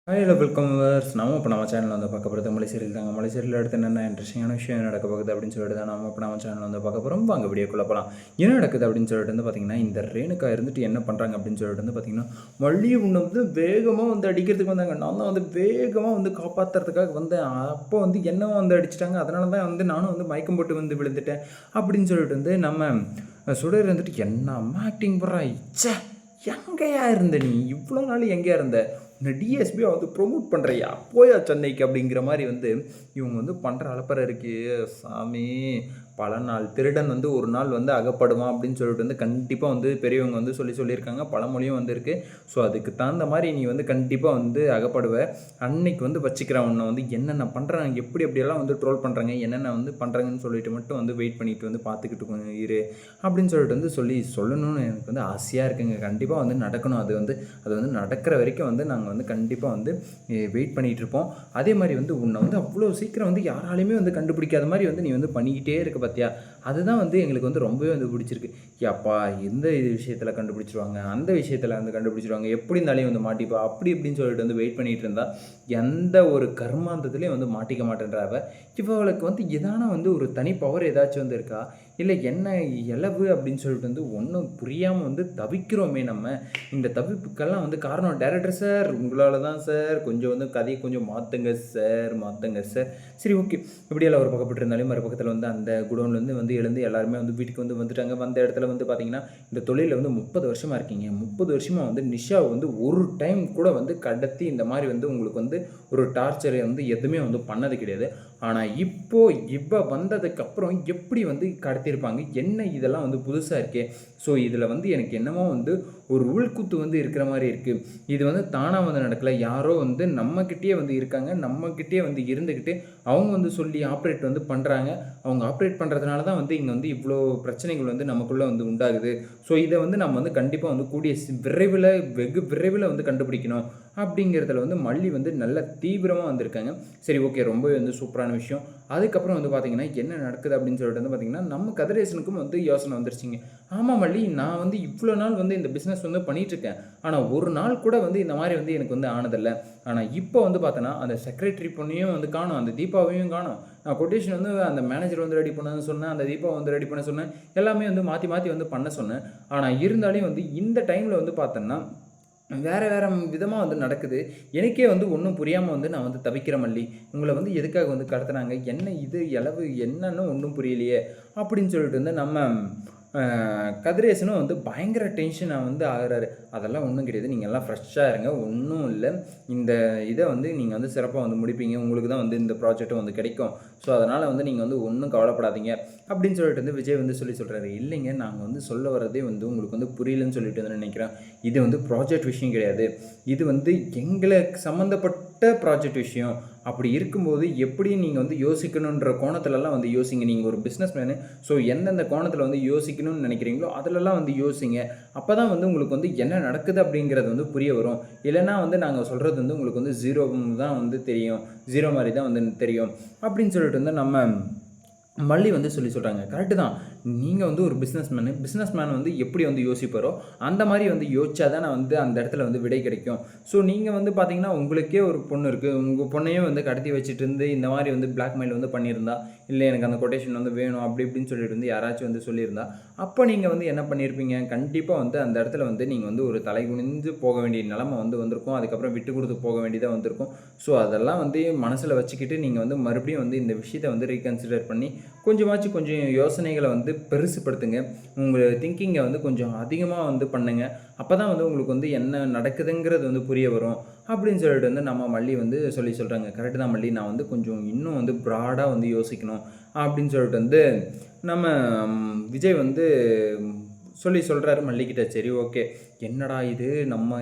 Hello welcome viewers. இப்போ நம்ம சேனலில் வந்து பார்க்க போகிறது மலை சீரியல் தாங்க. மலை சீரியல் அடுத்து என்னென்ன இன்ட்ரெஸ்டிங்கான விஷயம் நடக்க போகுது அப்படின்னு சொல்லிட்டு தான் இப்போ நம்ம சேனலில் வந்து பார்க்க போகிறோம். வாங்க வீடியோக்குள்ளே போகலாம். என்ன நடக்குது அப்படின்னு சொல்லிட்டு வந்து பார்த்திங்கன்னா, இந்த ரேணுகா இருந்துட்டு என்ன பண்ணுறாங்க அப்படின்னு சொல்லிட்டு வந்து பார்த்திங்கன்னா, மல்லி உன்னை வந்து வேகமாக வந்து அடிக்கிறதுக்கு வந்தாங்க. நான் தான் வந்து வேகமாக வந்து காப்பாற்றுறதுக்காக வந்தேன். அப்போ வந்து என்னவும் வந்து அடிச்சிட்டாங்க. அதனால தான் வந்து நானும் வந்து மயக்கம் போட்டு வந்து விழுந்துட்டேன் அப்படின்னு சொல்லிட்டு வந்து நம்ம சுடர் இருந்துட்டு என்ன ஆக்டிங் போடுறா. இச்சே, எங்கேயா இருந்த நீ இவ்வளோ நாள்? எங்கேயா இருந்த? இந்த டிஎஸ்பியை வந்து ப்ரொமோட் பண்ணுறியா, போயா சென்னைக்கு அப்படிங்கிற மாதிரி வந்து இவங்க வந்து பண்ணுற அலப்பறை இருக்குது. சாமி, பல நாள் திருடன் வந்து ஒரு நாள் வந்து அகப்படுவான் அப்படின்னு சொல்லிட்டு வந்து கண்டிப்பாக வந்து பெரியவங்க வந்து சொல்லியிருக்காங்க. பழமொழியும் வந்து இருக்குது. ஸோ அதுக்கு தகுந்த மாதிரி நீ வந்து கண்டிப்பாக வந்து அகப்படுவ. அன்னைக்கு வந்து வச்சுக்கிறேன் உன்னை வந்து என்னென்ன பண்ணுறாங்க, எப்படியெல்லாம் வந்து ட்ரோல் பண்ணுறாங்க, என்னென்ன வந்து பண்ணுறாங்கன்னு சொல்லிட்டு மட்டும் வந்து வெயிட் பண்ணிட்டு வந்து பார்த்துக்கிட்டு கொஞ்சம் இரு அப்படின்னு சொல்லிட்டு வந்து சொல்லணும்னு எனக்கு வந்து ஆசையாக இருக்குங்க. கண்டிப்பாக வந்து நடக்கணும். அது வந்து நடக்கிற வரைக்கும் வந்து நாங்கள் வந்து கண்டிப்பாக வந்து வெயிட் பண்ணிகிட்டு இருப்போம். அதே மாதிரி வந்து உன்னை வந்து அவ்வளோ சீக்கிரம் வந்து யாராலையுமே வந்து கண்டுபிடிக்காத மாதிரி வந்து நீ வந்து பண்ணிக்கிட்டே இருக்க பார்த்தியா. அதுதான் வந்து எங்களுக்கு வந்து ரொம்பவே வந்து பிடிச்சிருக்கு. அப்பா, எந்த விஷயத்தில் கண்டுபிடிச்சிருவாங்க, அந்த விஷயத்தில் வந்து கண்டுபிடிச்சிருவாங்க, எப்படி இருந்தாலையும் வந்து மாட்டிப்பா அப்படி இப்படின்னு சொல்லிட்டு வந்து வெயிட் பண்ணிகிட்டு இருந்தா எந்த ஒரு கர்மாந்தத்துலேயும் வந்து மாட்டிக்க மாட்டேன்றாவ. இவளுக்கு வந்து எதான வந்து ஒரு தனி பவர் ஏதாச்சும் வந்து இருக்கா, இல்லை என்ன இலவு அப்படின்னு சொல்லிட்டு வந்து ஒன்றும் புரியாமல் வந்து தவிக்கிறோமே. நம்ம இந்த தவிப்புக்கெல்லாம் வந்து காரணம் டைரக்டர் சார், உங்களால் தான் சார். கொஞ்சம் வந்து கதையை கொஞ்சம் மாற்றுங்க சார். சரி, ஓகே. இப்படியெல்லாம் ஒரு பக்கப்பட்டு இருந்தாலும் மறுபக்கத்தில் வந்து அந்த குடோன்லேருந்து வந்து எழுந்து எல்லாருமே வந்து வீட்டுக்கு வந்து வந்துட்டாங்க. வந்த இடத்துல வந்து பார்த்திங்கன்னா, இந்த தொழிலில் வந்து 30 வருஷமாக இருக்கீங்க. 30 வருஷமாக வந்து நிஷாவை வந்து ஒரு டைம் கூட வந்து கடத்தி இந்த மாதிரி வந்து உங்களுக்கு வந்து ஒரு டார்ச்சரை வந்து எதுவுமே வந்து பண்ணது கிடையாது. ஆனால் இப்போ வந்ததுக்கப்புறம் எப்படி வந்து கடத்தியிருப்பாங்க, என்ன இதெல்லாம் வந்து புதுசாக இருக்கே. ஸோ இதில் வந்து எனக்கு என்னமோ வந்து ஒரு உள்குத்து வந்து இருக்கிற மாதிரி இருக்குது. இது வந்து தானாக வந்து நடக்கலை. யாரோ வந்து நம்மக்கிட்டே வந்து இருக்காங்க, நம்மக்கிட்டே வந்து இருந்துக்கிட்டு அவங்க வந்து சொல்லி ஆப்ரேட் வந்து பண்ணுறாங்க. அவங்க ஆப்ரேட் பண்ணுறதுனால தான் வந்து இங்கே வந்து இவ்வளோ பிரச்சனைகள் வந்து நமக்குள்ளே வந்து உண்டாகுது. ஸோ இதை வந்து நம்ம வந்து கண்டிப்பாக வந்து வெகு விரைவில் வந்து கண்டுபிடிக்கணும் அப்படிங்கிறதுல வந்து மல்லி வந்து நல்ல தீவிரமாக வந்திருக்காங்க. சரி, ஓகே, ரொம்பவே வந்து சூப்பரான விஷயம். அதுக்கப்புறம் வந்து பார்த்திங்கன்னா என்ன நடக்குது அப்படின்னு சொல்லிட்டு வந்து பார்த்திங்கன்னா, நம்ம கதிரேசனுக்கும் வந்து யோசனை வந்துருச்சிங்க. ஆமாம் மல்லி, நான் வந்து இவ்வளோ நாள் வந்து இந்த பிஸ்னஸ் வந்து பண்ணிகிட்ருக்கேன். ஆனால் ஒரு நாள் கூட வந்து இந்த மாதிரி வந்து எனக்கு வந்து ஆனதில்லை. ஆனால் இப்போ வந்து பார்த்தோன்னா அந்த செக்ரட்டரி பொண்ணையும் வந்து காணும், அந்த தீபாவையும் காணும். நான் கொட்டேஷன் வந்து அந்த மேனேஜர் வந்து ரெடி பண்ண சொன்னேன், அந்த தீபா வந்து ரெடி பண்ண சொன்னேன், எல்லாமே வந்து மாற்றி வந்து பண்ண சொன்னேன். ஆனால் இருந்தாலும் வந்து இந்த டைமில் வந்து பார்த்தோன்னா வேறு விதமாக வந்து நடக்குது. எனக்கே வந்து ஒன்றும் புரியாமல் வந்து நான் வந்து தவிக்கிறேன் மல்லி. உங்களை வந்து எதுக்காக வந்து கடத்துனாங்க, என்ன இது இளவு என்னன்னு ஒன்றும் புரியலையே அப்படின்னு சொல்லிட்டு வந்து நம்ம கதிரேசனும் வந்து பயங்கர டென்ஷனாக வந்து ஆகிறாரு. அதெல்லாம் ஒன்றும் கிடையாது, நீங்கள் எல்லாம் ஃப்ரெஷ்ஷாக இருங்க, ஒன்றும் இல்லை. இந்த இதை வந்து நீங்கள் வந்து சிறப்பாக வந்து முடிப்பீங்க, உங்களுக்கு தான் வந்து இந்த ப்ராஜெக்ட்டும் வந்து கிடைக்கும். ஸோ அதனால் வந்து நீங்கள் வந்து ஒன்றும் கவலைப்படாதீங்க அப்படின்னு சொல்லிட்டு வந்து விஜய் வந்து சொல்கிறாரு. இல்லைங்க, நாங்கள் வந்து சொல்ல வரதே வந்து உங்களுக்கு வந்து புரியலன்னு சொல்லிட்டு வந்து நினைக்கிறேன். இது வந்து ப்ராஜெக்ட் விஷயம் கிடையாது, இது வந்து எங்களுக்கு சம்மந்தப்பட்ட ப்ராஜெக்ட் விஷயம். அப்படி இருக்கும்போது எப்படி நீங்கள் வந்து யோசிக்கணுன்ற கோணத்துலலாம் வந்து யோசிங்க. நீங்கள் ஒரு பிஸ்னஸ் மேனு, ஸோ எந்தெந்த கோணத்தில் வந்து யோசிக்கணும்னு நினைக்கிறீங்களோ அதிலெல்லாம் வந்து யோசிங்க. அப்போ தான் வந்து உங்களுக்கு வந்து என்ன நடக்குது அப்படிங்கிறது வந்து புரிய வரும். இல்லைனா வந்து நாங்கள் சொல்கிறது வந்து உங்களுக்கு வந்து ஜீரோ தான் வந்து தெரியும், ஜீரோ மாதிரி தான் வந்து தெரியும் அப்படின்னு சொல்லிட்டு வந்து நம்ம மல்லி வந்து சொல்கிறாங்க. கரெக்டு தான், நீங்கள் வந்து ஒரு பிஸ்னஸ் மேன் வந்து எப்படி வந்து யோசிப்பாரோ அந்த மாதிரி வந்து யோசிச்சா தான் வந்து அந்த இடத்துல வந்து விடை கிடைக்கும். ஸோ நீங்கள் வந்து பார்த்தீங்கன்னா, உங்களுக்கே ஒரு பொண்ணு இருக்குது, உங்கள் பொண்ணையும் வந்து கடத்தி வச்சுட்டு இருந்து இந்த மாதிரி வந்து பிளாக்மெயில் வந்து பண்ணியிருந்தா, இல்லை எனக்கு அந்த கொட்டேஷன் வந்து வேணும் அப்படி இப்படின்னு சொல்லிட்டு வந்து யாராச்சும் வந்து சொல்லியிருந்தா, அப்போ நீங்கள் வந்து என்ன பண்ணியிருப்பீங்க? கண்டிப்பாக வந்து அந்த இடத்துல வந்து நீங்கள் வந்து ஒரு தலை குனிந்து போக வேண்டிய நிலைமை வந்து வந்திருக்கும். அதுக்கப்புறம் விட்டு கொடுத்து போக வேண்டியதாக வந்திருக்கும். ஸோ அதெல்லாம் வந்து மனசில் வச்சுக்கிட்டு நீங்கள் வந்து மறுபடியும் வந்து இந்த விஷயத்தை வந்து ரீகன்சிடர் பண்ணி கொஞ்சம் யோசனைகளை வந்து பெருசுப்படுத்துங்க. உங்கள் திங்கிங்கை வந்து கொஞ்சம் அதிகமாக வந்து பண்ணுங்கள். அப்போ தான் வந்து உங்களுக்கு வந்து என்ன நடக்குதுங்கிறது வந்து புரிய வரும் அப்படின்னு சொல்லிட்டு வந்து நம்ம மல்லி வந்து சொல்கிறாங்க. கரெக்டு தான் மல்லி, நான் வந்து கொஞ்சம் இன்னும் வந்து ப்ராடாக வந்து யோசிக்கணும் அப்படின்னு சொல்லிட்டு வந்து நம்ம விஜய் வந்து சொல்கிறாரு மல்லிக்கிட்ட. சரி, ஓகே, என்னடா இது, நம்ம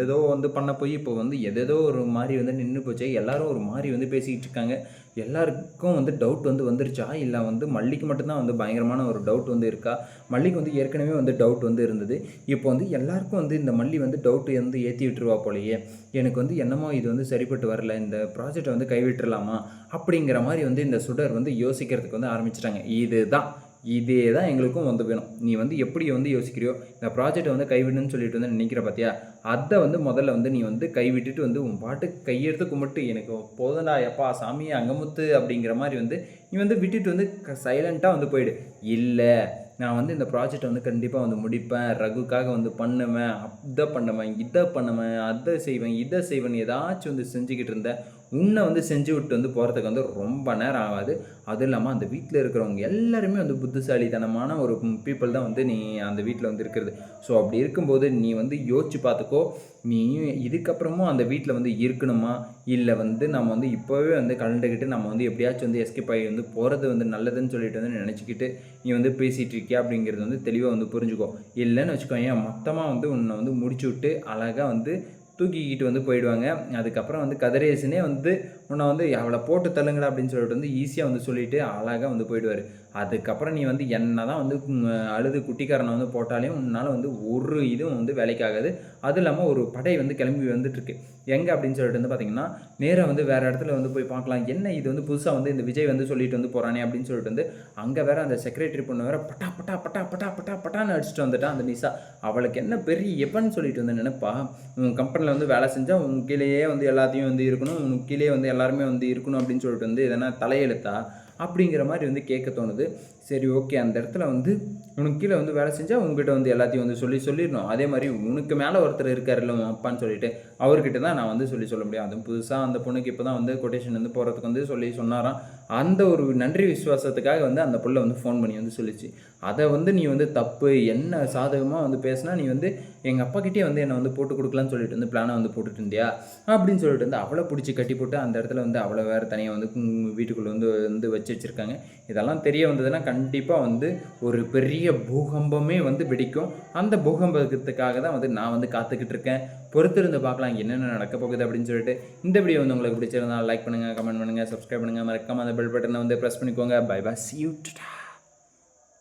எதோ வந்து பண்ண போய் இப்போ வந்து எதோ ஒரு மாதிரி வந்து நின்று போச்சு. எல்லோரும் ஒரு மாதிரி வந்து பேசிக்கிட்டு இருக்காங்க. எல்லாருக்கும் வந்து டவுட் வந்து வந்துருச்சா, இல்லை வந்து மல்லிக்கு மட்டும்தான் வந்து பயங்கரமான ஒரு டவுட் வந்து இருக்கா? மல்லிக்கு வந்து ஏற்கனவே வந்து டவுட் வந்து இருந்தது. இப்போ வந்து எல்லாருக்கும் வந்து இந்த மல்லி வந்து டவுட்டு வந்து ஏற்றி விட்டுருவா போலையே. எனக்கு வந்து என்னமோ இது வந்து சரிப்பட்டு வரல, இந்த ப்ராஜெக்டை வந்து கைவிட்டுறலாமா அப்படிங்கிற மாதிரி வந்து இந்த சுடர் வந்து யோசிக்கிறதுக்கு வந்து ஆரம்பிச்சிட்டாங்க. இதுதான் இதே தான் எங்களுக்கும் வந்து வேணும். நீ வந்து எப்படி வந்து யோசிக்கிறியோ, இந்த ப்ராஜெக்ட்டை வந்து கைவிடணும்னு சொல்லிட்டு வந்து நினைக்கிற பார்த்தியா, அதை வந்து முதல்ல வந்து நீ வந்து கைவிட்டுட்டு வந்து உன் பாட்டுக்கு கையெடுத்து கும்பிட்டு எனக்கு போதும்டா எப்பா சாமி அங்கமுத்து அப்படிங்கிற மாதிரி வந்து நீ வந்து விட்டுட்டு வந்து சைலண்ட்டாக வந்து போயிடு. இல்லை நான் வந்து இந்த ப்ராஜெக்டை வந்து கண்டிப்பாக வந்து முடிப்பேன், ரகுக்காக வந்து பண்ணுவேன், அதை பண்ணுவேன், இதை பண்ணுவேன், அதை செய்வேன், இதை செய்வேன் ஏதாச்சும் வந்து செஞ்சுக்கிட்டு இருந்தேன். உன்னை வந்து செஞ்சு விட்டு வந்து போகிறதுக்கு வந்து ரொம்ப நேரம் ஆகாது. அதுவும் இல்லாமல் அந்த வீட்டில் இருக்கிறவங்க எல்லாருமே வந்து புத்திசாலித்தனமான ஒரு பீப்புள் தான் வந்து நீ அந்த வீட்டில் வந்து இருக்கிறது. ஸோ அப்படி இருக்கும்போது நீ வந்து யோசிச்சு பார்த்துக்கோ, நீ இதுக்கப்புறமும் அந்த வீட்டில் வந்து இருக்கணுமா, இல்லை வந்து நம்ம வந்து இப்போவே வந்து கலந்துக்கிட்டு நம்ம வந்து எப்படியாச்சும் வந்து எஸ்கேப் ஆகி வந்து போகிறது வந்து நல்லதுன்னு சொல்லிட்டு வந்து நினச்சிக்கிட்டு நீ வந்து பேசிகிட்டு இருக்கியா அப்படிங்கிறது வந்து தெளிவாக வந்து புரிஞ்சுக்கோ. இல்லைன்னு வச்சுக்கோங்க, மொத்தமாக வந்து உன்னை வந்து முடிச்சு விட்டு அழகாக வந்து தூக்கிக்கிட்டு வந்து போயிடுவாங்க. அதுக்கப்புறம் வந்து கதிரேசனே வந்து உன்னை வந்து அவளை போட்டு தள்ளுங்கடா அப்படின்னு சொல்லிட்டு வந்து ஈஸியாக வந்து சொல்லிவிட்டு அழகாக வந்து போயிடுவார். அதுக்கப்புறம் நீ வந்து என்ன தான் வந்து அழுது குட்டிக்காரனை வந்து போட்டாலையும் உன்னால் வந்து ஒரு இதுவும் வந்து வேலைக்காகாது. அதுவும் இல்லாமல் ஒரு படை வந்து கிளம்பி வந்துட்டுருக்கு. எங்கே அப்படின்னு சொல்லிட்டு வந்து பார்த்திங்கன்னா, நேராக வந்து வேறு இடத்துல வந்து போய் பார்க்கலாம். என்ன இது வந்து புதுசாக வந்து இந்த விஜய் வந்து சொல்லிட்டு வந்து போகிறானே அப்படின்னு சொல்லிட்டு வந்து அங்கே வேறு அந்த செக்ரட்டரி பொண்ணு வேறு பட்டா பட்டா பட்டா பட்டா பட்டா பட்டான்னு அடிச்சுட்டு வந்துட்டான் அந்த நிஷா. அவளுக்கு என்ன பெரிய எப்பன்னு சொல்லிட்டு வந்து நினைப்பா, உன் கம்பெனியில் வந்து வேலை செஞ்சால் உன் கீழேயே வந்து எல்லாத்தையும் வந்து இருக்கணும், உனக்கு கீழே வந்து எல்லாருமே வந்து இருக்கணும் அப்படின்னு சொல்லிட்டு வந்து எதனா தலையெழுத்தா அப்படிங்கிற மாதிரி வந்து கேட்க தோணுது. சரி ஓகே, அந்த இடத்துல வந்து உனக்கு கீழே வந்து வேலை செஞ்சால் உங்ககிட்ட வந்து எல்லாத்தையும் வந்து சொல்லிடணும். அதே மாதிரி உனக்கு மேலே ஒருத்தர் இருக்காருல்ல உன் அப்பான்னு சொல்லிட்டு அவர்கிட்ட தான் நான் வந்து சொல்ல முடியும். அதுவும் புதுசாக அந்த பொண்ணுக்கு இப்போ தான் வந்து கொட்டேஷன் வந்து போகிறதுக்கு வந்து சொன்னாராம். அந்த ஒரு நன்றி விசுவாசத்துக்காக வந்து அந்த புள்ள வந்து ஃபோன் பண்ணி வந்து சொல்லிச்சு. அதை வந்து நீ வந்து தப்பு என்ன சாதகமாக வந்து பேசினா நீ வந்து எங்கள் அப்பாக்கிட்டே வந்து என்னை வந்து போட்டு கொடுக்கலான்னு சொல்லிட்டு வந்து பிளானை வந்து போட்டுட்டு இருந்தியா அப்படின்னு சொல்லிட்டு வந்து அவளை பிடிச்சி கட்டி போட்டு அந்த இடத்துல வந்து அவளை வேறு தனியாக வந்து வீட்டுக்குள்ளே வந்து வச்சிருக்காங்க. இதெல்லாம் தெரிய வந்ததுன்னா கண்டிப்பாக வந்து ஒரு பெரிய பூகம்பமே வந்து வெடிக்கும். அந்த பூகம்பத்துக்காக தான் வந்து நான் வந்து காத்துக்கிட்டு இருக்கேன். பொறுத்திருந்து பார்க்கலாம் என்னென்ன நடக்க போகுது அப்படின்னு சொல்லிட்டு. இந்த வீடியோ வந்து உங்களுக்கு பிடிச்சிருந்தா லைக் பண்ணுங்கள், கமெண்ட் பண்ணுங்கள், சப்ஸ்கிரைப் பண்ணுங்கள், மறக்காம அந்த பெல் பட்டனை வந்து ப்ரெஸ் பண்ணிக்கோங்க. Bye bye, see you.